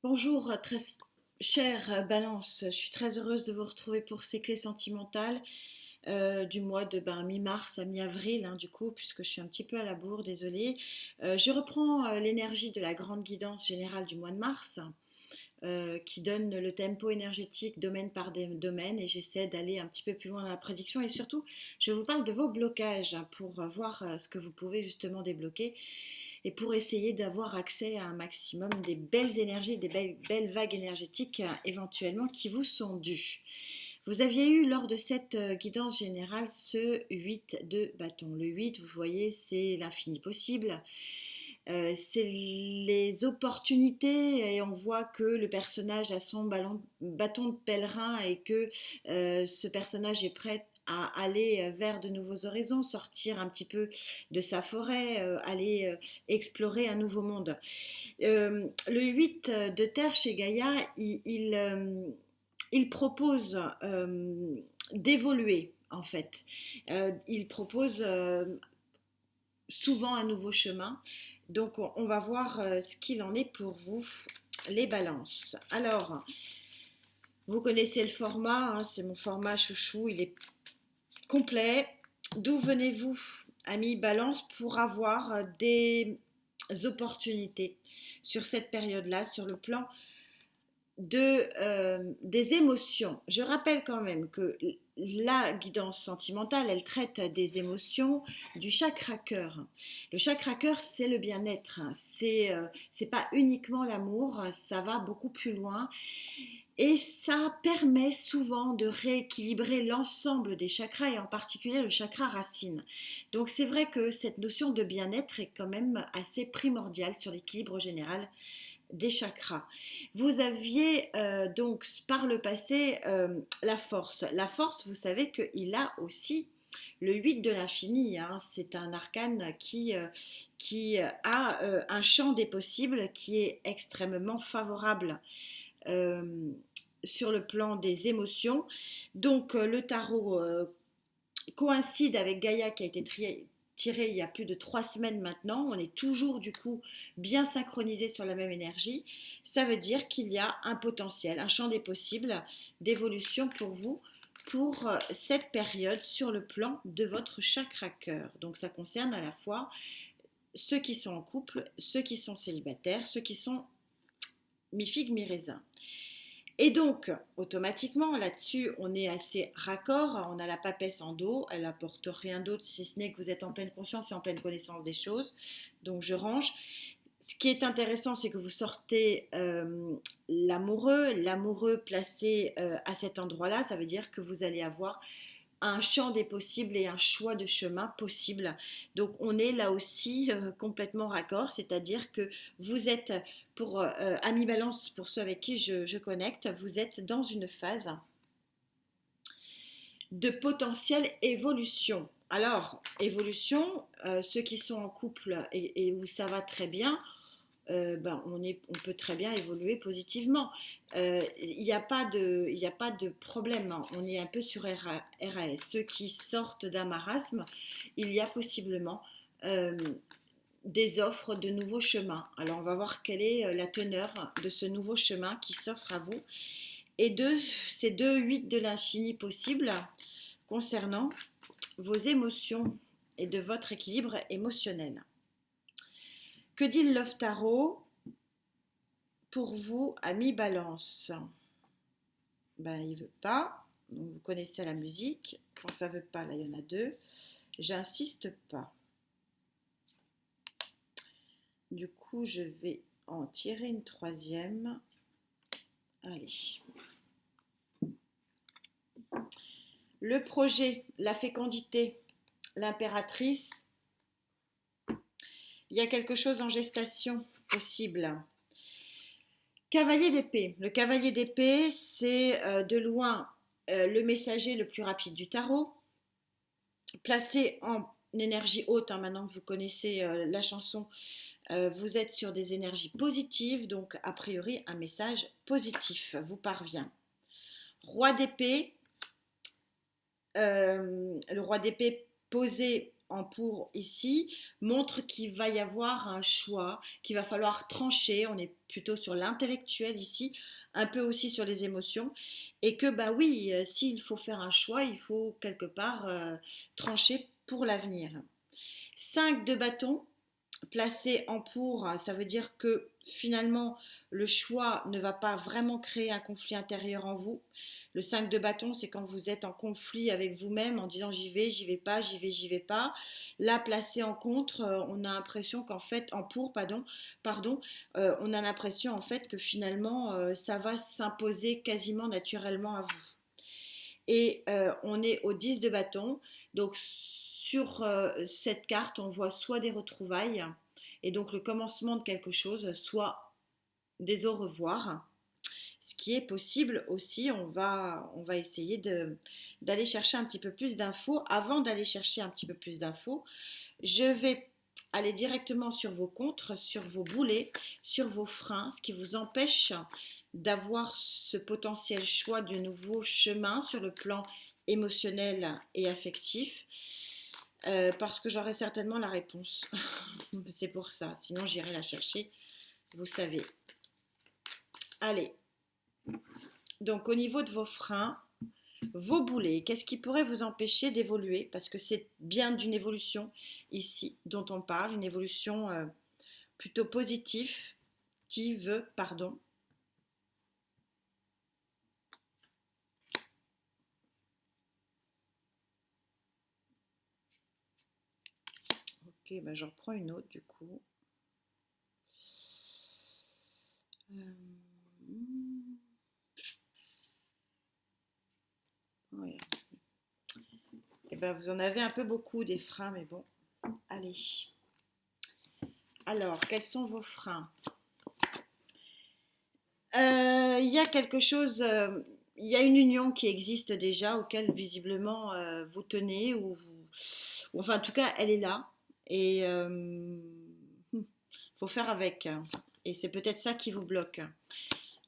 Bonjour, très chère Balance, je suis très heureuse de vous retrouver pour ces clés sentimentales du mois de mi-mars à mi-avril, du coup, puisque je suis un petit peu à la bourre, désolée. Je reprends l'énergie de la grande guidance générale du mois de mars, qui donne le tempo énergétique domaine par domaine, et j'essaie d'aller un petit peu plus loin dans la prédiction, et surtout, je vous parle de vos blocages pour voir ce que vous pouvez justement débloquer et pour essayer d'avoir accès à un maximum des belles énergies, des belles vagues énergétiques éventuellement qui vous sont dues. Vous aviez eu lors de cette guidance générale ce 8 de bâton. Le 8, vous voyez, c'est l'infini possible. C'est les opportunités et on voit que le personnage a son bâton de pèlerin et que ce personnage est prêt à aller vers de nouveaux horizons, sortir un petit peu de sa forêt, aller explorer un nouveau monde. Le 8 de terre chez Gaïa, il propose d'évoluer en fait. Il propose souvent un nouveau chemin. Donc on va voir ce qu'il en est pour vous, les balances. Alors, vous connaissez le format, c'est mon format chouchou, il est complet. D'où venez-vous, amis balance, pour avoir des opportunités sur cette période-là, sur le plan des émotions? Je rappelle quand même que la guidance sentimentale, elle traite des émotions du chakra cœur. Le chakra cœur, c'est le bien-être. C'est pas uniquement l'amour, ça va beaucoup plus loin. Et ça permet souvent de rééquilibrer l'ensemble des chakras et en particulier le chakra racine. Donc c'est vrai que cette notion de bien-être est quand même assez primordiale sur l'équilibre général des chakras. Vous aviez donc par le passé la force. La force, vous savez qu'il a aussi le 8 de l'infini. C'est un arcane qui a un champ des possibles qui est extrêmement favorable euh, sur le plan des émotions. Donc le tarot coïncide avec Gaïa qui a été tiré il y a plus de 3 semaines maintenant. On est toujours du coup bien synchronisé sur la même énergie. Ça veut dire qu'il y a un potentiel, un champ des possibles d'évolution pour vous pour cette période sur le plan de votre chakra cœur. Donc ça concerne à la fois ceux qui sont en couple, ceux qui sont célibataires, ceux qui sont mi-figue, mi-raisin. Et donc, automatiquement, là-dessus, on est assez raccord. On a la papesse en dos. Elle apporte rien d'autre si ce n'est que vous êtes en pleine conscience et en pleine connaissance des choses. Donc, je range. Ce qui est intéressant, c'est que vous sortez l'amoureux placé à cet endroit-là. Ça veut dire que vous allez avoir un champ des possibles et un choix de chemin possible. Donc on est là aussi complètement raccord, c'est-à-dire que vous êtes, pour Ami Balance, pour ceux avec qui je connecte, vous êtes dans une phase de potentielle évolution. Alors, évolution, ceux qui sont en couple et où ça va très bien, on peut très bien évoluer positivement. Il n'y a pas de problème, hein. On est un peu sur RAS. Ceux qui sortent d'un marasme, il y a possiblement euh, des offres de nouveaux chemins. Alors on va voir quelle est la teneur de ce nouveau chemin qui s'offre à vous. Et de ces deux 8 de l'infini possibles concernant vos émotions et de votre équilibre émotionnel. Que dit le Love Tarot pour vous, ami Balance? Il veut pas. Donc vous connaissez la musique. Quand ça veut pas, là il y en a deux. J'insiste pas. Du coup, je vais en tirer une troisième. Allez. Le projet, la fécondité, l'impératrice. Il y a quelque chose en gestation possible. Cavalier d'épée. Le cavalier d'épée, c'est de loin le messager le plus rapide du tarot. Placé en énergie haute, maintenant que vous connaissez la chanson, vous êtes sur des énergies positives, donc a priori un message positif vous parvient. Roi d'épée, le roi d'épée posé en pour ici montre qu'il va y avoir un choix, qu'il va falloir trancher. On est plutôt sur l'intellectuel ici, un peu aussi sur les émotions. Et que, bah oui, s'il faut faire un choix, il faut quelque part trancher pour l'avenir. 5 de bâton, placé en pour, ça veut dire que finalement le choix ne va pas vraiment créer un conflit intérieur en vous. Le 5 de bâton, c'est quand vous êtes en conflit avec vous-même en disant j'y vais pas, j'y vais pas. Là, placé en contre, on a l'impression qu'en fait, en pour, pardon, on a l'impression en fait que finalement ça va s'imposer quasiment naturellement à vous. Et on est au 10 de bâton. Donc sur cette carte, on voit soit des retrouvailles, et donc le commencement de quelque chose, soit des au revoir. Ce qui est possible aussi, on va essayer d'aller chercher un petit peu plus d'infos. Avant d'aller chercher un petit peu plus d'infos, je vais aller directement sur vos contres, sur vos boulets, sur vos freins, ce qui vous empêche d'avoir ce potentiel choix de nouveau chemin sur le plan émotionnel et affectif, parce que j'aurai certainement la réponse. C'est pour ça, sinon j'irai la chercher, vous savez. Allez, donc au niveau de vos freins, vos boulets, qu'est-ce qui pourrait vous empêcher d'évoluer? Parce que c'est bien d'une évolution ici dont on parle, une évolution plutôt positive, pardon. Ok, ben j'en reprends une autre du coup. Ouais. Et ben vous en avez un peu beaucoup des freins, mais bon, allez. Alors, quels sont vos freins? Il y a quelque chose, il y a une union qui existe déjà, auquel visiblement vous tenez, ou enfin en tout cas elle est là, et faut faire avec. Et c'est peut-être ça qui vous bloque.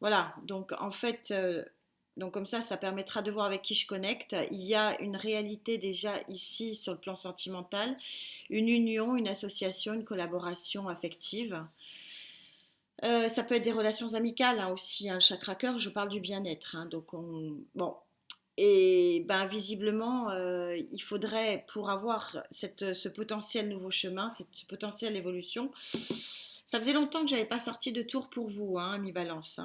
Voilà, donc en fait, donc comme ça permettra de voir avec qui je connecte. Il y a une réalité déjà ici sur le plan sentimental, une union, une association, une collaboration affective. Ça peut être des relations amicales hein, aussi, hein, le chakra cœur, je parle du bien-être. Hein, donc bon, et ben visiblement, il faudrait pour avoir ce potentiel nouveau chemin, cette potentielle évolution. Ça faisait longtemps que j'avais pas sorti de tour pour vous, hein, mi balance.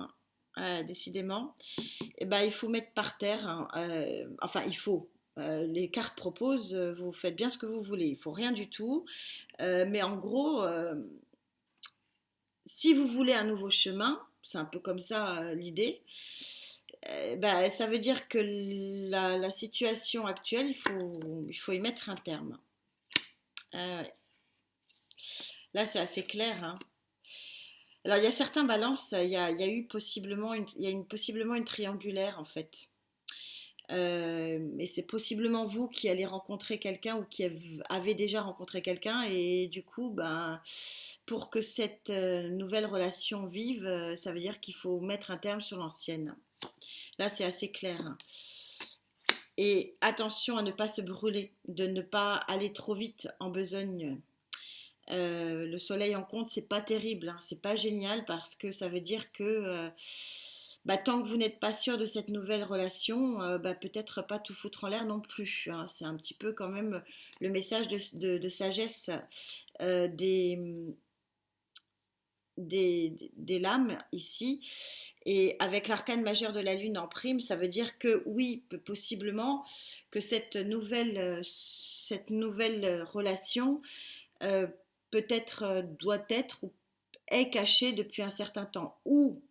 Hein, décidément. Et ben il faut mettre par terre. Hein, enfin, il faut. Les cartes proposent, vous faites bien ce que vous voulez. Il faut rien du tout. Mais en gros, si vous voulez un nouveau chemin, c'est un peu comme ça l'idée, bah, ça veut dire que la situation actuelle, il faut y mettre un terme. Ouais. Là, c'est assez clair. Hein. Alors, il y a certains balances, il y a eu possiblement possiblement une triangulaire en fait. Et c'est possiblement vous qui allez rencontrer quelqu'un ou qui avez déjà rencontré quelqu'un et du coup, ben, pour que cette nouvelle relation vive, ça veut dire qu'il faut mettre un terme sur l'ancienne. Là, c'est assez clair. Hein. Et attention à ne pas se brûler, de ne pas aller trop vite en besogne. Le soleil en compte, c'est pas terrible, hein, c'est pas génial parce que ça veut dire que bah, tant que vous n'êtes pas sûr de cette nouvelle relation, bah, peut-être pas tout foutre en l'air non plus. Hein. C'est un petit peu quand même le message de sagesse euh, des, des lames ici. Et avec l'arcane majeur de la lune en prime, ça veut dire que oui, possiblement que cette nouvelle relation euh, peut-être doit être ou est cachée depuis un certain temps. Ou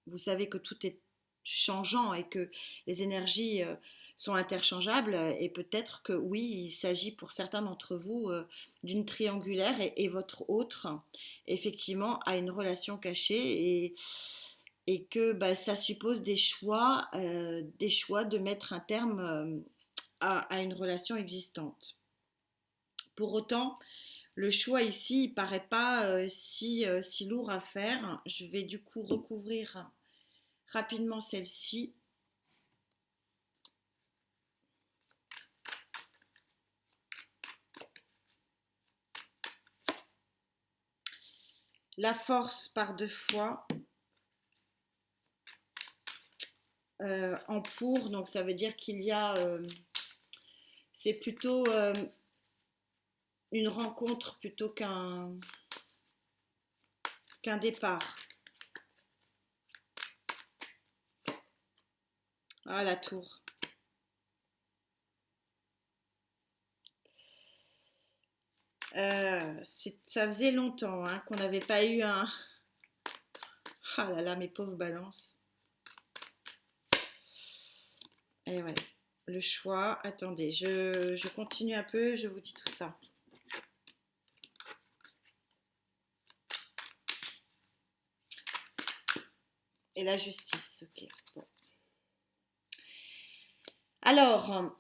vous savez que tout est changeant et que les énergies sont interchangeables et peut-être que oui, il s'agit pour certains d'entre vous d'une triangulaire et votre autre effectivement a une relation cachée et que bah, ça suppose des choix de mettre un terme à une relation existante. Pour autant, le choix ici, il paraît pas si lourd à faire. Je vais du coup recouvrir rapidement celle-ci. la force par 2 fois en pour, donc ça veut dire qu'il y a, c'est plutôt une rencontre plutôt qu'un départ. Ah, la tour. Ça faisait longtemps hein, qu'on n'avait pas eu un... Ah là là, mes pauvres balances. Et ouais, le choix. Attendez, je continue un peu, je vous dis tout ça. Et la justice, ok. Bon. Alors,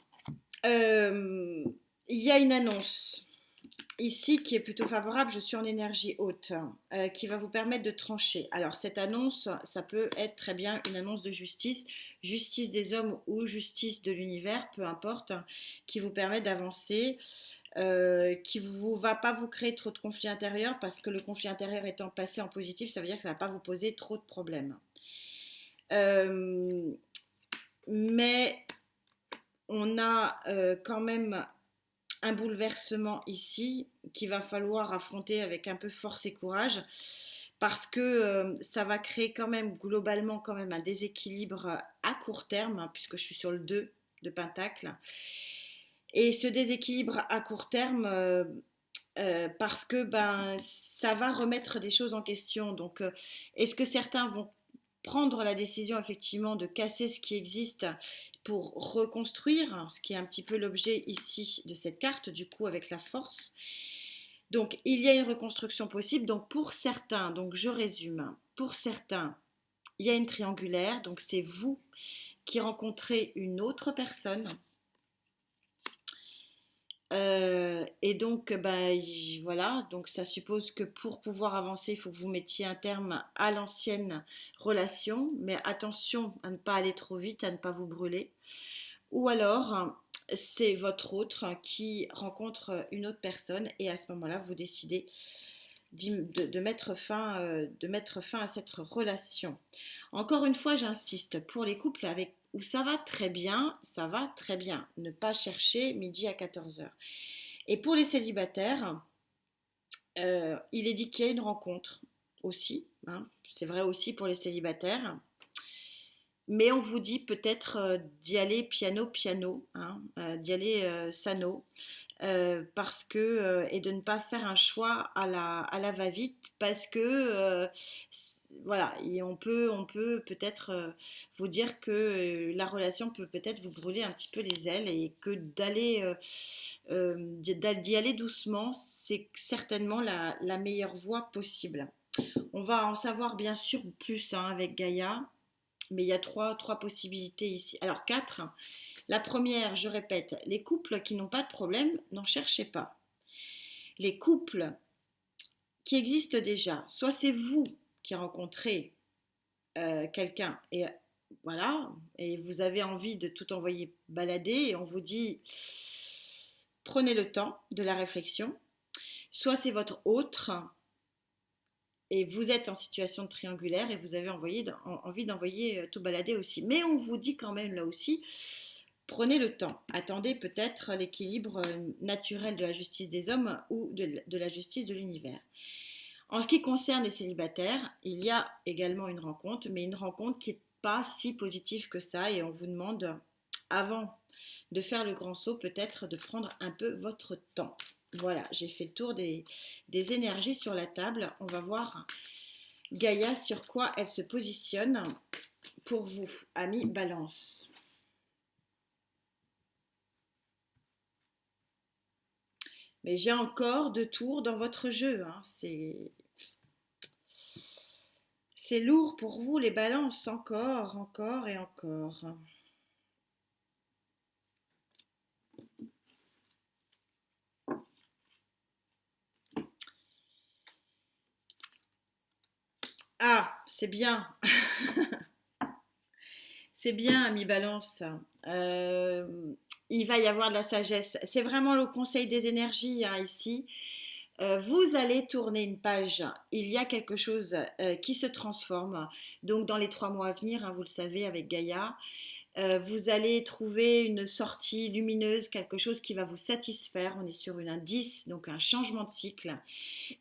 il y a une annonce ici qui est plutôt favorable. Je suis en énergie haute, qui va vous permettre de trancher. Alors, cette annonce, ça peut être très bien une annonce de justice, justice des hommes ou justice de l'univers, peu importe, qui vous permet d'avancer. Qui ne va pas vous créer trop de conflits intérieurs parce que le conflit intérieur étant passé en positif, ça veut dire que ça ne va pas vous poser trop de problèmes. Mais on a quand même un bouleversement ici qu'il va falloir affronter avec un peu force et courage parce que ça va créer quand même globalement quand même un déséquilibre à court terme hein, puisque je suis sur le 2 de Pentacle. Et ce déséquilibre à court terme, parce que ben, ça va remettre des choses en question. Donc, est-ce que certains vont prendre la décision effectivement de casser ce qui existe pour reconstruire, ce qui est un petit peu l'objet ici de cette carte, du coup avec la force. Donc, il y a une reconstruction possible. Donc, pour certains, donc je résume, pour certains, il y a une triangulaire. Donc, c'est vous qui rencontrez une autre personne. Et donc, bah, voilà, donc ça suppose que pour pouvoir avancer, il faut que vous mettiez un terme à l'ancienne relation, mais attention à ne pas aller trop vite, à ne pas vous brûler. Ou alors, c'est votre autre qui rencontre une autre personne et à ce moment-là, vous décidez de mettre fin à cette relation. Encore une fois, j'insiste, pour les couples où ça va très bien, ça va très bien. Ne pas chercher midi à 14h. Et pour les célibataires, il est dit qu'il y a une rencontre aussi. Hein, c'est vrai aussi pour les célibataires. Mais on vous dit peut-être d'y aller piano, hein, d'y aller sano. Parce que et de ne pas faire un choix à la va-vite parce que voilà et on peut peut-être vous dire que la relation peut peut-être vous brûler un petit peu les ailes et que d'y aller doucement c'est certainement la meilleure voie possible. On va en savoir bien sûr plus hein, avec Gaïa, mais il y a trois possibilités ici, alors quatre. La première, je répète, les couples qui n'ont pas de problème, n'en cherchez pas. Les couples qui existent déjà, soit c'est vous qui rencontrez quelqu'un et voilà, et vous avez envie de tout envoyer balader et on vous dit prenez le temps de la réflexion, soit c'est votre autre et vous êtes en situation de triangulaire et vous avez envie d'envoyer tout balader aussi. Mais on vous dit quand même là aussi, prenez le temps, attendez peut-être l'équilibre naturel de la justice des hommes ou de la justice de l'univers. En ce qui concerne les célibataires, il y a également une rencontre, mais une rencontre qui n'est pas si positive que ça et on vous demande, avant de faire le grand saut, peut-être de prendre un peu votre temps. Voilà, j'ai fait le tour des énergies sur la table. On va voir Gaïa sur quoi elle se positionne pour vous, amis Balance. Mais j'ai encore 2 tours dans votre jeu. Hein. C'est lourd pour vous les balances, encore et encore. Ah, c'est bien. C'est bien, ami Balance. Il va y avoir de la sagesse. C'est vraiment le conseil des énergies hein, ici. Vous allez tourner une page. Il y a quelque chose qui se transforme. Donc dans les 3 mois à venir, hein, vous le savez, avec Gaïa, vous allez trouver une sortie lumineuse, quelque chose qui va vous satisfaire. On est sur un 10, donc un changement de cycle.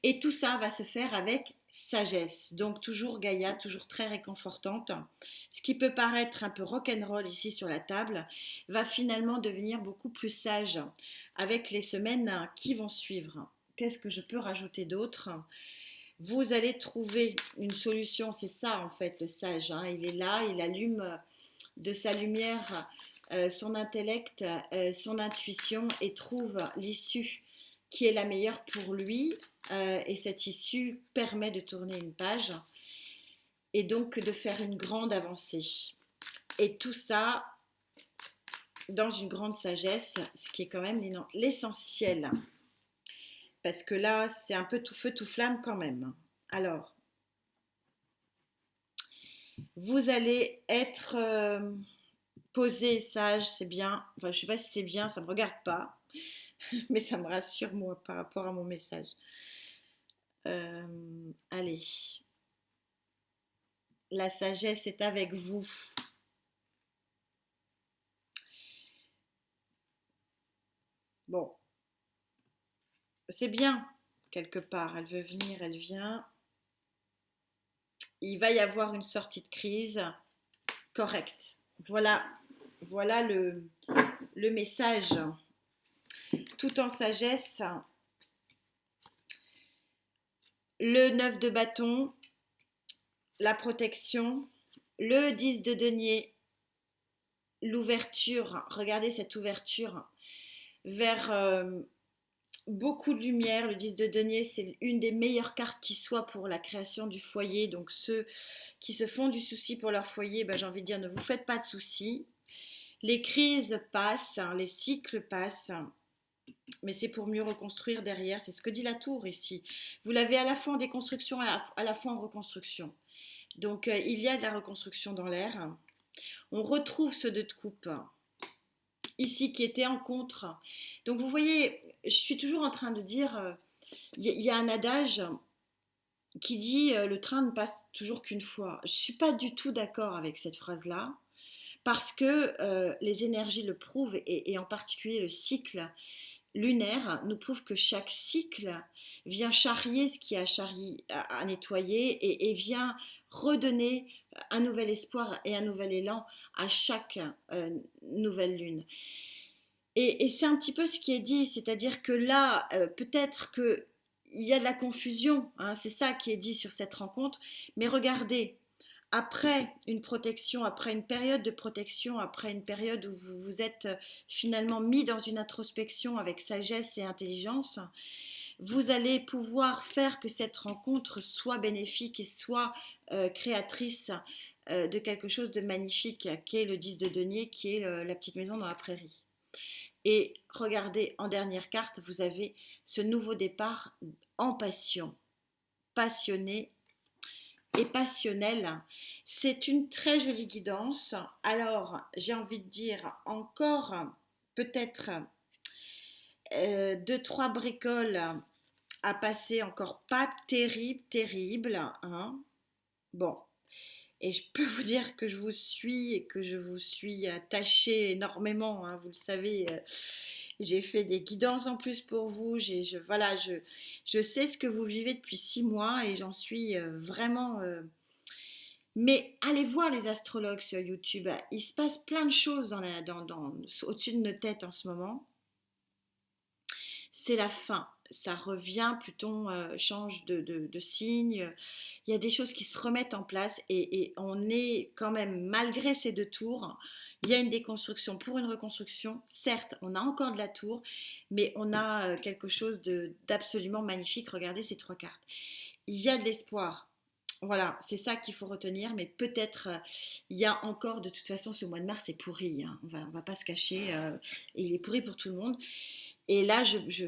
Et tout ça va se faire avec sagesse. Donc toujours Gaïa, toujours très réconfortante. Ce qui peut paraître un peu rock'n'roll ici sur la table, va finalement devenir beaucoup plus sage avec les semaines qui vont suivre. Qu'est-ce que je peux rajouter d'autre? Vous allez trouver une solution, c'est ça en fait le sage, hein. Il est là, il allume de sa lumière son intellect, son intuition et trouve l'issue qui est la meilleure pour lui. Et cette issue permet de tourner une page et donc de faire une grande avancée. Et tout ça dans une grande sagesse, ce qui est quand même l'essentiel. Parce que là, c'est un peu tout feu, tout flamme quand même. Alors, vous allez être posé, sage, c'est bien. Enfin, je ne sais pas si c'est bien, ça ne me regarde pas. Mais ça me rassure, moi, par rapport à mon message. Allez. La sagesse est avec vous. Bon. C'est bien, quelque part. Elle veut venir, elle vient. Il va y avoir une sortie de crise correcte. Voilà le message. Tout en sagesse. Le 9 de bâton, la protection, le 10 de denier, l'ouverture. Regardez cette ouverture vers beaucoup de lumière. Le 10 de denier, c'est une des meilleures cartes qui soit pour la création du foyer. Donc ceux qui se font du souci pour leur foyer, j'ai envie de dire, ne vous faites pas de soucis. Les crises passent, les cycles passent, mais c'est pour mieux reconstruire derrière. C'est ce que dit la tour ici. Vous l'avez à la fois en déconstruction, à la fois en reconstruction. Donc il y a de la reconstruction dans l'air. On retrouve ce 2 de coupe ici qui était en contre. Donc vous voyez, je suis toujours en train de dire, il y a un adage qui dit le train ne passe toujours qu'une fois. Je ne suis pas du tout d'accord avec cette phrase-là, parce que les énergies le prouvent, et en particulier le cycle lunaire nous prouve que chaque cycle vient charrier ce qui a charrié, à nettoyer, et vient redonner un nouvel espoir et un nouvel élan à chaque nouvelle lune. Et c'est un petit peu ce qui est dit, c'est-à-dire que là, peut-être qu'il y a de la confusion, hein, c'est ça qui est dit sur cette rencontre, mais regardez, après une protection, après une période de protection, après une période où vous vous êtes finalement mis dans une introspection avec sagesse et intelligence, vous allez pouvoir faire que cette rencontre soit bénéfique et soit créatrice de quelque chose de magnifique, qui est le 10 de denier, qui est la petite maison dans la prairie. Et regardez, en dernière carte, vous avez ce nouveau départ en passion, passionné et passionnel. C'est une très jolie guidance. Alors, j'ai envie de dire encore peut-être 2-3 bricoles à passer, encore pas terrible, hein. Bon, et je peux vous dire que je vous suis et que je vous suis attachée énormément, hein, vous le savez. J'ai fait des guidances en plus pour vous. Je sais ce que vous vivez depuis 6 mois et j'en suis vraiment. Mais allez voir les astrologues sur YouTube. Il se passe plein de choses au-dessus de nos têtes en ce moment. C'est la fin. Ça revient, Pluton change de signe. Il y a des choses qui se remettent en place et on est quand même, malgré ces 2 tours, il y a une déconstruction pour une reconstruction. Certes, on a encore de la tour, mais on a quelque chose d'absolument magnifique. Regardez ces 3 cartes. Il y a de l'espoir. Voilà, c'est ça qu'il faut retenir, mais peut-être il y a encore, de toute façon, ce mois de mars est pourri, hein. On va pas se cacher, et il est pourri pour tout le monde. Et là,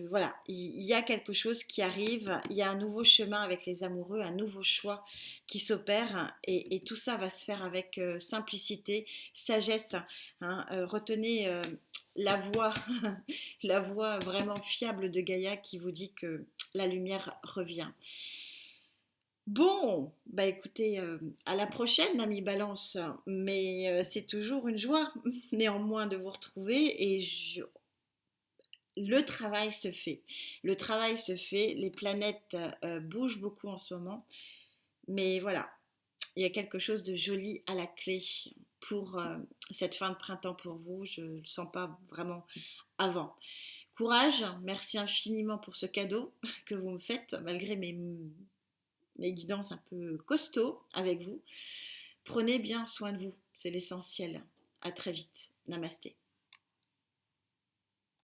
voilà, il y a quelque chose qui arrive, il y a un nouveau chemin avec les amoureux, un nouveau choix qui s'opère, et tout ça va se faire avec simplicité, sagesse. Hein. Retenez la voix, la voix vraiment fiable de Gaïa qui vous dit que la lumière revient. Bon, bah écoutez, à la prochaine, l'ami Balance. Mais c'est toujours une joie, néanmoins, de vous retrouver. Le travail se fait. Le travail se fait. Les planètes bougent beaucoup en ce moment. Mais voilà, il y a quelque chose de joli à la clé pour cette fin de printemps pour vous. Je ne le sens pas vraiment avant. Courage, merci infiniment pour ce cadeau que vous me faites, malgré mes guidances un peu costauds avec vous. Prenez bien soin de vous, c'est l'essentiel. À très vite. Namasté.